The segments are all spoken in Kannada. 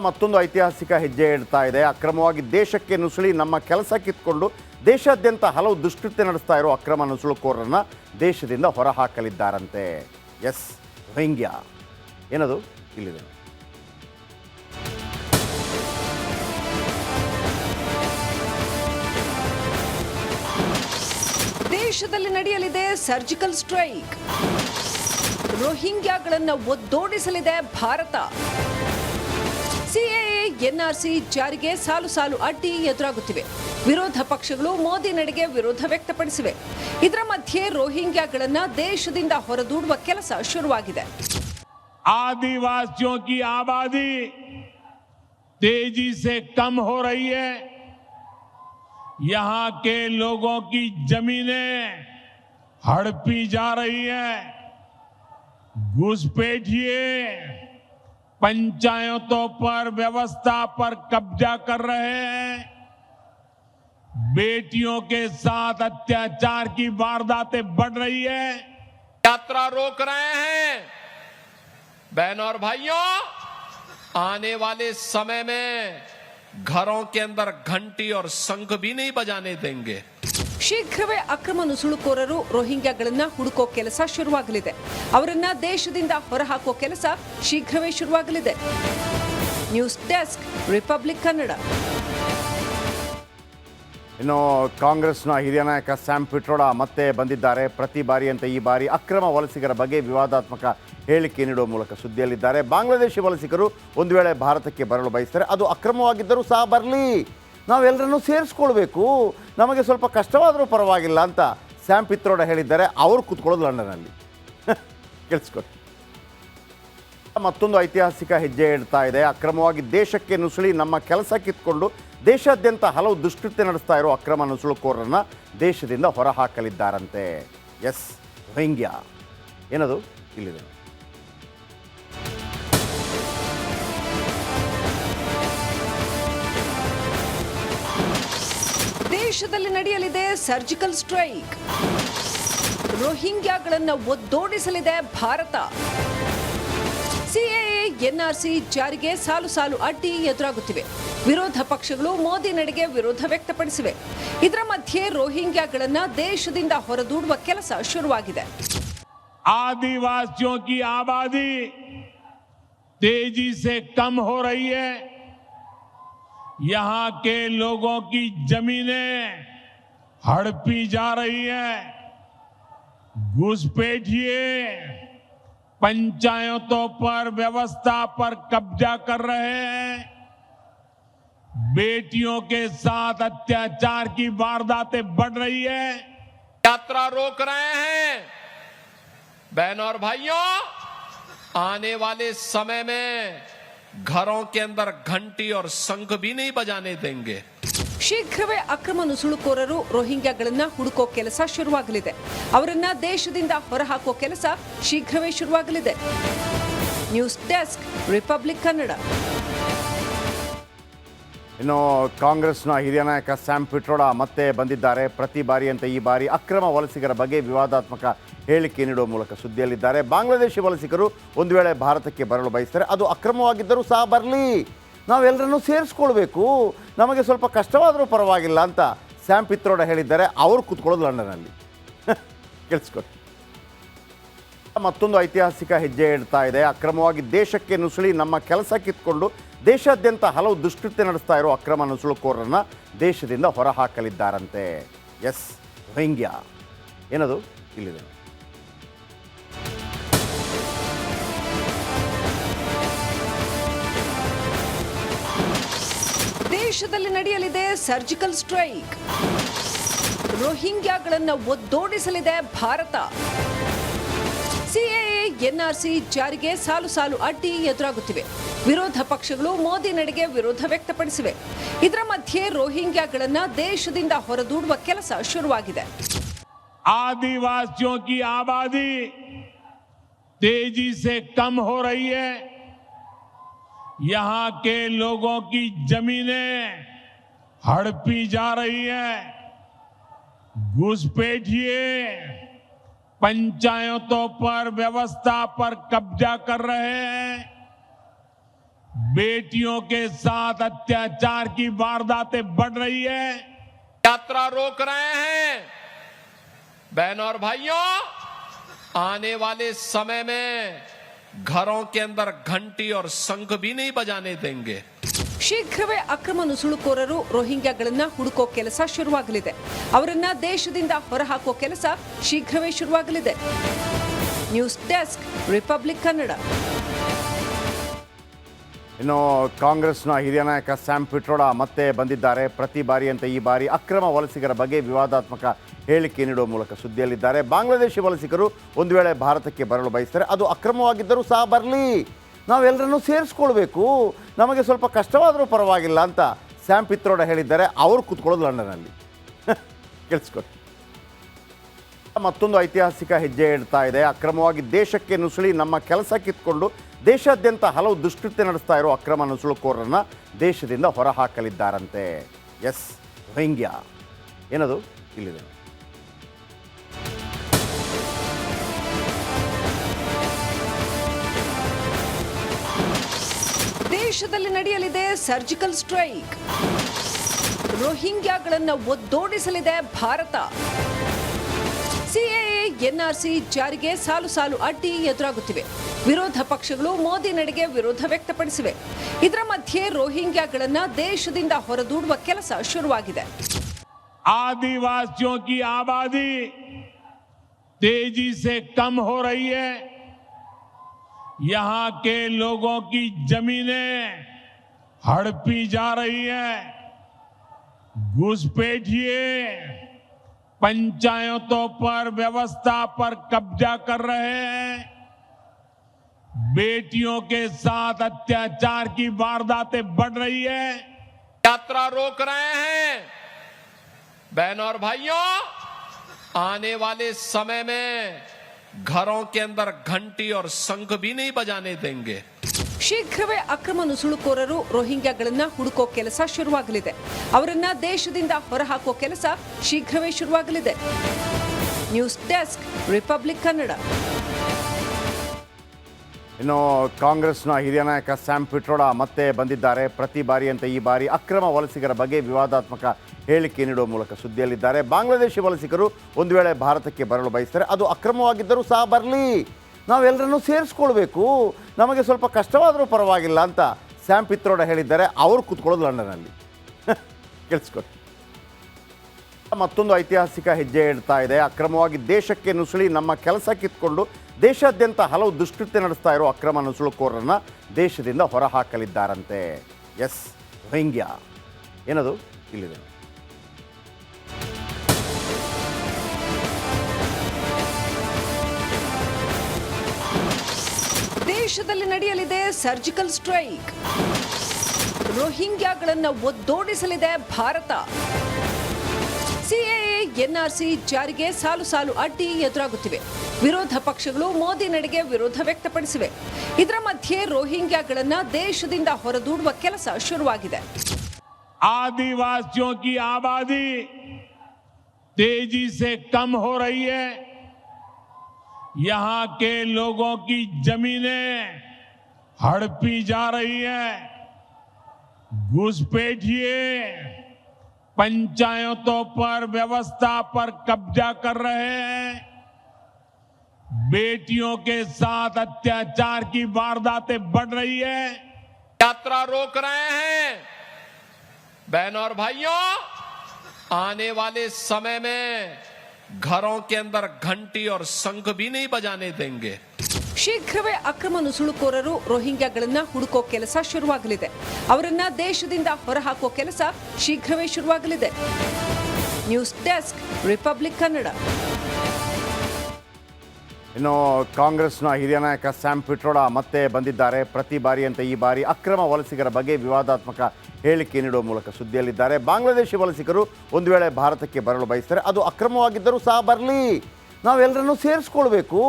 ಮತ್ತೊಂದು ಐತಿಹಾಸಿಕ ಹೆಜ್ಜೆ ಇಡ್ತಾ ಇದೆ. ಅಕ್ರಮವಾಗಿ ದೇಶಕ್ಕೆ ನುಸುಳಿ ನಮ್ಮ ಕೆಲಸ ಕಿತ್ಕೊಂಡು ದೇಶಾದ್ಯಂತ ಹಲವು ದುಷ್ಕೃತ್ಯ ನಡೆಸ್ತಾ ಇರೋ ಅಕ್ರಮ ನುಸುಳುಕೋರರನ್ನ ದೇಶದಿಂದ ಹೊರಹಾಕಲಿದ್ದಾರಂತೆ. ಎಸ್, ರೋಹಿಂಗ್ಯಾ ಏನದು ಇಲ್ಲಿದೆ. ದೇಶದಲ್ಲಿ ನಡೆಯಲಿದೆ ಸರ್ಜಿಕಲ್ ಸ್ಟ್ರೈಕ್. ರೋಹಿಂಗ್ಯಾಗಳನ್ನು ಒದ್ದೋಡಿಸಲಿದೆ ಭಾರತ. ಸಿಎಎ ಎನ್ಆರ್ಸಿ ಜಾರಿಗೆ ಸಾಲು ಸಾಲು ಅಡ್ಡಿ ಎದುರಾಗುತ್ತಿವೆ. ವಿರೋಧ ಪಕ್ಷಗಳು ಮೋದಿ ನಡೆಗೆ ವಿರೋಧ ವ್ಯಕ್ತಪಡಿಸಿವೆ. ಇದರ ಮಧ್ಯೆ ರೋಹಿಂಗ್ಯಾಗಳನ್ನ ದೇಶದಿಂದ ಹೊರದೂಡುವ ಕೆಲಸ ಶುರುವಾಗಿದೆ. आदिवासियों की आबादी तेजी से कम हो रही है. यहां के लोगों की जमीनें हड़पी जा रही हैं. घुसपैठिए पंचायतों पर व्यवस्था पर कब्जा कर रहे हैं. बेटियों के साथ अत्याचार की वारदातें बढ़ रही है. यात्रा रोक रहे हैं. बहनों और भाइयों, आने वाले समय में घरों के अंदर घंटी और शंख भी नहीं बजाने देंगे. ಶೀಘ್ರವೇ ಅಕ್ರಮ ನುಸುಳುಕೋರರು ರೋಹಿಂಗ್ಯಾಗಳನ್ನ ಹುಡುಕೋ ಕೆಲಸ ಶುರುವಾಗಲಿದೆ. ಅವರನ್ನ ದೇಶದಿಂದ ಹೊರಹಾಕೋ ಕೆಲಸ ಶೀಘ್ರವೇ ಶುರುವಾಗಲಿದೆ. News desk, republic Kannada. ಇನ್ನು ಕಾಂಗ್ರೆಸ್ನ ಹಿರಿಯ ನಾಯಕ ಸ್ಯಾಮ್ ಪಿಟ್ರೋಡಾ ಮತ್ತೆ ಬಂದಿದ್ದಾರೆ. ಪ್ರತಿ ಬಾರಿಯಂತೆ ಈ ಬಾರಿ ಅಕ್ರಮ ವಲಸಿಗರ ಬಗ್ಗೆ ವಿವಾದಾತ್ಮಕ ಹೇಳಿಕೆ ನೀಡುವ ಮೂಲಕ ಸುದ್ದಿಯಲ್ಲಿದ್ದಾರೆ. ಬಾಂಗ್ಲಾದೇಶಿ ವಲಸಿಗರು ಒಂದು ವೇಳೆ ಭಾರತಕ್ಕೆ ಬರಲು ಬಯಸ್ತಾರೆ, ಅದು ಅಕ್ರಮವಾಗಿದ್ದರೂ ಸಹ ಬರಲಿ, ನಾವೆಲ್ಲರನ್ನೂ ಸೇರಿಸ್ಕೊಳ್ಬೇಕು, ನಮಗೆ ಸ್ವಲ್ಪ ಕಷ್ಟವಾದರೂ ಪರವಾಗಿಲ್ಲ ಅಂತ ಸ್ಯಾಮ್ ಪಿತ್ರೋಡಾ ಹೇಳಿದ್ದಾರೆ. ಅವರು ಕೂತ್ಕೊಳ್ಳೋದು ಲಂಡನ್ನಲ್ಲಿ. ಕೇಳಿಸ್ಕೊಳ್ಳಿ. ಮತ್ತೊಂದು ಐತಿಹಾಸಿಕ ಹೆಜ್ಜೆ ಇಡ್ತಾ ಇದೆ. ಅಕ್ರಮವಾಗಿ ದೇಶಕ್ಕೆ ನುಸುಳಿ ನಮ್ಮ ಕೆಲಸ ಕಿತ್ಕೊಂಡು ದೇಶಾದ್ಯಂತ ಹಲವು ದುಷ್ಕೃತ್ಯ ನಡೆಸ್ತಾ ಇರೋ ಅಕ್ರಮ ನುಸುಳುಕೋರರನ್ನ ದೇಶದಿಂದ ಹೊರಹಾಕಲಿದ್ದಾರಂತೆ. ಎಸ್, ರೋಹಿಂಗ್ಯಾ ಏನದು ಇಲ್ಲಿದೆ. ದೇಶದಲ್ಲಿ ನಡೆಯಲಿದೆ ಸರ್ಜಿಕಲ್ ಸ್ಟ್ರೈಕ್. ರೋಹಿಂಗ್ಯಾಗಳನ್ನು ಒದ್ದೋಡಿಸಲಿದೆ ಭಾರತ. ಸಿಎಎ ಎನ್ಆರ್ಸಿ ಜಾರಿಗೆ ಸಾಲು ಸಾಲು ಅಡ್ಡಿ ಎದುರಾಗುತ್ತಿವೆ. ವಿರೋಧ ಪಕ್ಷಗಳು ಮೋದಿ ನಡೆಗೆ ವಿರೋಧ ವ್ಯಕ್ತಪಡಿಸಿವೆ. ಇದರ ಮಧ್ಯೆ ರೋಹಿಂಗ್ಯಾಗಳನ್ನ ದೇಶದಿಂದ ಹೊರದೂಡುವ ಕೆಲಸ ಶುರುವಾಗಿದೆ. आदिवासियों की आबादी तेजी से कम हो रही है. यहां के लोगों की जमीनें हड़पी जा रही हैं. घुसपैठिए पंचायतों पर व्यवस्था पर कब्जा कर रहे हैं. बेटियों के साथ अत्याचार की वारदातें बढ़ रही है. यात्रा रोक रहे हैं. बहनों और भाइयों, आने वाले समय में घरों के अंदर घंटी और शंख भी नहीं बजाने देंगे. ಶೀಘ್ರವೇ ಅಕ್ರಮ ನುಸುಳುಕೋರರು ರೋಹಿಂಗ್ಯಾಗಳನ್ನ ಹುಡುಕೋ ಕೆಲಸ ಶುರುವಾಗಲಿದೆ. ಅವರನ್ನ ದೇಶದಿಂದ ಹೊರಹಾಕೋ ಕೆಲಸ ಶೀಘ್ರವೇ ಶುರುವಾಗಲಿದೆ. News desk, republic Kannada. ಇನ್ನು ಕಾಂಗ್ರೆಸ್ನ ಹಿರಿಯ ನಾಯಕ ಸ್ಯಾಮ್ ಪಿಟ್ರೋಡಾ ಮತ್ತೆ ಬಂದಿದ್ದಾರೆ. ಪ್ರತಿ ಬಾರಿಯಂತೆ ಈ ಬಾರಿ ಅಕ್ರಮ ವಲಸಿಗರ ಬಗ್ಗೆ ವಿವಾದಾತ್ಮಕ ಹೇಳಿಕೆ ನೀಡುವ ಮೂಲಕ ಸುದ್ದಿಯಲ್ಲಿದ್ದಾರೆ. ಬಾಂಗ್ಲಾದೇಶಿ ವಲಸಿಗರು ಒಂದು ವೇಳೆ ಭಾರತಕ್ಕೆ ಬರಲು ಬಯಸ್ತಾರೆ, ಅದು ಅಕ್ರಮವಾಗಿದ್ದರೂ ಸಹ ಬರಲಿ, ನಾವೆಲ್ಲರನ್ನೂ ಸೇರಿಸ್ಕೊಳ್ಬೇಕು, ನಮಗೆ ಸ್ವಲ್ಪ ಕಷ್ಟವಾದರೂ ಪರವಾಗಿಲ್ಲ ಅಂತ ಸ್ಯಾಮ್ ಪಿತ್ರೋಡಾ ಹೇಳಿದ್ದಾರೆ. ಅವರು ಕೂತ್ಕೊಳ್ಳೋದು ಲಂಡನ್ನಲ್ಲಿ. ಕೇಳಿಸ್ಕೊಳ್ಳಿ. ಮತ್ತೊಂದು ಐತಿಹಾಸಿಕ ಹೆಜ್ಜೆ ಇಡ್ತಾ ಇದೆ. ಅಕ್ರಮವಾಗಿ ದೇಶಕ್ಕೆ ನುಸುಳಿ ನಮ್ಮ ಕೆಲಸ ಕಿತ್ಕೊಂಡು ದೇಶಾದ್ಯಂತ ಹಲವು ದುಷ್ಕೃತ್ಯ ನಡೆಸ್ತಾ ಇರೋ ಅಕ್ರಮ ನುಸುಳುಕೋರರನ್ನ ದೇಶದಿಂದ ಹೊರಹಾಕಲಿದ್ದಾರಂತೆ. ಎಸ್, ರೋಹಿಂಗ್ಯಾ ಏನದು ಇಲ್ಲಿದೆ. ದೇಶದಲ್ಲಿ ನಡೆಯಲಿದೆ ಸರ್ಜಿಕಲ್ ಸ್ಟ್ರೈಕ್. ರೋಹಿಂಗ್ಯಾಗಳನ್ನು ಒದ್ದೋಡಿಸಲಿದೆ ಭಾರತ. ಸಿಎಎ ಎನ್ಆರ್ಸಿ ಜಾರಿಗೆ ಸಾಲು ಸಾಲು ಅಡ್ಡಿ ಎದುರಾಗುತ್ತಿವೆ. ವಿರೋಧ ಪಕ್ಷಗಳು ಮೋದಿ ನಡೆಗೆ ವಿರೋಧ ವ್ಯಕ್ತಪಡಿಸಿವೆ. ಇದರ ಮಧ್ಯೆ ರೋಹಿಂಗ್ಯಾಗಳನ್ನ ದೇಶದಿಂದ ಹೊರದೂಡುವ ಕೆಲಸ ಶುರುವಾಗಿದೆ. आदिवासियों की आबादी तेजी से कम हो रही है. यहां के लोगों की जमीनें हड़पी जा रही हैं. घुसपैठिए पंचायतों पर व्यवस्था पर कब्जा कर रहे हैं. बेटियों के साथ अत्याचार की वारदातें बढ़ रही है। यात्रा रोक रहे हैं। बहनों और भाइयों, आने वाले समय में घरों के अंदर घंटी और शंख भी नहीं बजाने देंगे। ಶೀಘ್ರವೇ ಅಕ್ರಮ ನುಸುಳುಕೋರರು ರೋಹಿಂಗ್ಯಾಗಳನ್ನ ಹುಡುಕೋ ಕೆಲಸ ಶುರುವಾಗಲಿದೆ. ಅವರನ್ನ ದೇಶದಿಂದ ಹೊರಹಾಕೋ ಕೆಲಸ ಶೀಘ್ರವೇ ಶುರುವಾಗಲಿದೆ. News desk, republic Kannada. ಇನ್ನು ಕಾಂಗ್ರೆಸ್ನ ಹಿರಿಯ ನಾಯಕ ಸ್ಯಾಮ್ ಪಿಟ್ರೋಡಾ ಮತ್ತೆ ಬಂದಿದ್ದಾರೆ. ಪ್ರತಿ ಬಾರಿಯಂತೆ ಈ ಬಾರಿ ಅಕ್ರಮ ವಲಸಿಗರ ಬಗ್ಗೆ ವಿವಾದಾತ್ಮಕ ಹೇಳಿಕೆ ನೀಡುವ ಮೂಲಕ ಸುದ್ದಿಯಲ್ಲಿದ್ದಾರೆ. ಬಾಂಗ್ಲಾದೇಶಿ ವಲಸಿಗರು ಒಂದು ವೇಳೆ ಭಾರತಕ್ಕೆ ಬರಲು ಬಯಸ್ತಾರೆ, ಅದು ಅಕ್ರಮವಾಗಿದ್ದರೂ ಸಹ ಬರಲಿ, ನಾವೆಲ್ಲರನ್ನೂ ಸೇರಿಸ್ಕೊಳ್ಬೇಕು, ನಮಗೆ ಸ್ವಲ್ಪ ಕಷ್ಟವಾದರೂ ಪರವಾಗಿಲ್ಲ ಅಂತ ಸ್ಯಾಮ್ ಪಿತ್ರೋಡಾ ಹೇಳಿದ್ದಾರೆ. ಅವರು ಕೂತ್ಕೊಳ್ಳೋದು ಲಂಡನ್ನಲ್ಲಿ. ಕೇಳಿಸ್ಕೊಳ್ಳಿ. ಮತ್ತೊಂದು ಐತಿಹಾಸಿಕ ಹೆಜ್ಜೆ ಇಡ್ತಾ ಇದೆ. ಅಕ್ರಮವಾಗಿ ದೇಶಕ್ಕೆ ನುಸುಳಿ ನಮ್ಮ ಕೆಲಸ ಕಿತ್ಕೊಂಡು ದೇಶಾದ್ಯಂತ ಹಲವು ದುಷ್ಕೃತ್ಯ ನಡೆಸ್ತಾ ಇರೋ ಅಕ್ರಮ ನುಸುಳುಕೋರರನ್ನು ದೇಶದಿಂದ ಹೊರಹಾಕಲಿದ್ದಾರಂತೆ. ಎಸ್, ರೋಹಿಂಗ್ಯಾ ಏನದು ಇಲ್ಲಿದೆ. ದೇಶದಲ್ಲಿ ನಡೆಯಲಿದೆ ಸರ್ಜಿಕಲ್ ಸ್ಟ್ರೈಕ್. ರೋಹಿಂಗ್ಯಾಗಳನ್ನು ಒದ್ದೋಡಿಸಲಿದೆ ಭಾರತ. ಸಿಎಎ, ಎನ್ಆರ್ಸಿ ಜಾರಿಗೆ ಸಾಲು ಸಾಲು ಅಡ್ಡಿ ಎದುರಾಗುತ್ತಿವೆ. ವಿರೋಧ ಪಕ್ಷಗಳು ಮೋದಿ ನಡೆಗೆ ವಿರೋಧ ವ್ಯಕ್ತಪಡಿಸಿವೆ. ಇದರ ಮಧ್ಯೆ ರೋಹಿಂಗ್ಯಾಗಳನ್ನ ದೇಶದಿಂದ ಹೊರದೂಡುವ ಕೆಲಸ ಶುರುವಾಗಿದೆ. आदिवासियों की आबादी तेजी से कम हो रही है। यहां के लोगों की जमीनें हड़पी जा रही हैं। घुसपैठिए पंचायतों पर, व्यवस्था पर कब्जा कर रहे हैं। बेटियों के साथ अत्याचार की वारदातें बढ़ रही है। यात्रा रोक रहे हैं। बहनों और भाइयों, आने वाले समय में घरों के अंदर घंटी और शंख भी नहीं बजाने देंगे। ಶೀಘ್ರವೇ ಅಕ್ರಮ ನುಸುಳುಕೋರರು ರೋಹಿಂಗ್ಯಾಗಳನ್ನ ಹುಡುಕೋ ಕೆಲಸ ಶುರುವಾಗಲಿದೆ. ಅವರನ್ನ ದೇಶದಿಂದ ಹೊರಹಾಕೋ ಕೆಲಸ ಶೀಘ್ರವೇ ಶುರುವಾಗಲಿದೆ. News desk, republic Kannada. ಇನ್ನು ಕಾಂಗ್ರೆಸ್ನ ಹಿರಿಯ ನಾಯಕ ಸ್ಯಾಮ್ ಪಿಟ್ರೋಡಾ ಮತ್ತೆ ಬಂದಿದ್ದಾರೆ. ಪ್ರತಿ ಬಾರಿಯಂತೆ ಈ ಬಾರಿ ಅಕ್ರಮ ವಲಸಿಗರ ಬಗ್ಗೆ ವಿವಾದಾತ್ಮಕ ಹೇಳಿಕೆ ನೀಡುವ ಮೂಲಕ ಸುದ್ದಿಯಲ್ಲಿದ್ದಾರೆ. ಬಾಂಗ್ಲಾದೇಶಿ ವಲಸಿಗರು ಒಂದು ವೇಳೆ ಭಾರತಕ್ಕೆ ಬರಲು ಬಯಸ್ತಾರೆ, ಅದು ಅಕ್ರಮವಾಗಿದ್ದರೂ ಸಹ ಬರಲಿ, ನಾವೆಲ್ಲರನ್ನೂ ಸೇರಿಸ್ಕೊಳ್ಬೇಕು, ನಮಗೆ ಸ್ವಲ್ಪ ಕಷ್ಟವಾದರೂ ಪರವಾಗಿಲ್ಲ ಅಂತ ಸ್ಯಾಮ್ ಪಿತ್ರೋಡಾ ಹೇಳಿದ್ದಾರೆ. ಅವರು ಕೂತ್ಕೊಳ್ಳೋದು ಲಂಡನ್ನಲ್ಲಿ. ಕೇಳಿಸ್ಕೊಳ್ಳಿ. ಮತ್ತೊಂದು ಐತಿಹಾಸಿಕ ಹೆಜ್ಜೆ ಇಡ್ತಾ ಇದೆ. ಅಕ್ರಮವಾಗಿ ದೇಶಕ್ಕೆ ನುಸುಳಿ ನಮ್ಮ ಕೆಲಸ ಕಿತ್ಕೊಂಡು ದೇಶಾದ್ಯಂತ ಹಲವು ದುಷ್ಕೃತ್ಯ ನಡೆಸ್ತಾ ಇರೋ ಅಕ್ರಮ ನುಸುಳುಕೋರರನ್ನು ದೇಶದಿಂದ ಹೊರಹಾಕಲಿದ್ದಾರಂತೆ. ಎಸ್, ರೋಹಿಂಗ್ಯಾ ಏನದು ಇಲ್ಲಿದೆ. ದೇಶದಲ್ಲಿ ನಡೆಯಲಿದೆ ಸರ್ಜಿಕಲ್ ಸ್ಟ್ರೈಕ್. ರೋಹಿಂಗ್ಯಾಗಳನ್ನು ಒದ್ದೋಡಿಸಲಿದೆ ಭಾರತ. ಸಿಎಎ, ಎನ್ಆರ್ಸಿ ಜಾರಿಗೆ ಸಾಲು ಸಾಲು ಅಡ್ಡಿ ಎದುರಾಗುತ್ತಿವೆ. ವಿರೋಧ ಪಕ್ಷಗಳು ಮೋದಿ ನಡೆಗೆ ವಿರೋಧ ವ್ಯಕ್ತಪಡಿಸಿವೆ. ಇದರ ಮಧ್ಯೆ ರೋಹಿಂಗ್ಯಾಗಳನ್ನ ದೇಶದಿಂದ ಹೊರದೂಡುವ ಕೆಲಸ ಶುರುವಾಗಿದೆ. आदिवासियों की आबादी तेजी से कम हो रही है। यहां के लोगों की जमीनें हड़पी जा रही हैं। घुसपैठिए पंचायतों पर, व्यवस्था पर कब्जा कर रहे हैं। बेटियों के साथ अत्याचार की वारदातें बढ़ रही है। यात्रा रोक रहे हैं। बहनों और भाइयों, आने वाले समय में घरों के अंदर घंटी और शंख भी नहीं बजाने देंगे। ಶೀಘ್ರವೇ ಅಕ್ರಮ ನುಸುಳುಕೋರರು ರೋಹಿಂಗ್ಯಾಗಳನ್ನ ಹುಡುಕೋ ಕೆಲಸ ಶುರುವಾಗಲಿದೆ. ಅವರನ್ನ ದೇಶದಿಂದ ಹೊರಹಾಕೋ ಕೆಲಸ ಶೀಘ್ರವೇ ಶುರುವಾಗಲಿದೆ. News desk, republic Kannada. ಇನ್ನು ಕಾಂಗ್ರೆಸ್ನ ಹಿರಿಯ ನಾಯಕ ಸ್ಯಾಮ್ ಪಿಟ್ರೋಡಾ ಮತ್ತೆ ಬಂದಿದ್ದಾರೆ. ಪ್ರತಿ ಬಾರಿಯಂತೆ ಈ ಬಾರಿ ಅಕ್ರಮ ವಲಸಿಗರ ಬಗ್ಗೆ ವಿವಾದಾತ್ಮಕ ಹೇಳಿಕೆ ನೀಡುವ ಮೂಲಕ ಸುದ್ದಿಯಲ್ಲಿದ್ದಾರೆ. ಬಾಂಗ್ಲಾದೇಶಿ ವಲಸಿಗರು ಒಂದು ವೇಳೆ ಭಾರತಕ್ಕೆ ಬರಲು ಬಯಸ್ತಾರೆ, ಅದು ಅಕ್ರಮವಾಗಿದ್ದರೂ ಸಹ ಬರಲಿ, ನಾವೆಲ್ಲರನ್ನೂ ಸೇರಿಸ್ಕೊಳ್ಬೇಕು,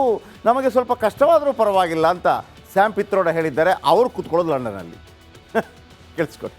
ನಮಗೆ ಸ್ವಲ್ಪ ಕಷ್ಟವಾದರೂ ಪರವಾಗಿಲ್ಲ ಅಂತ ಸ್ಯಾಮ್ ಪಿತ್ರೋಡಾ ಹೇಳಿದ್ದಾರೆ. ಅವರು ಕೂತ್ಕೊಳ್ಳೋದು ಲಂಡನ್ನಲ್ಲಿ. ಕೇಳಿಸ್ಕೊಳ್ಳಿ.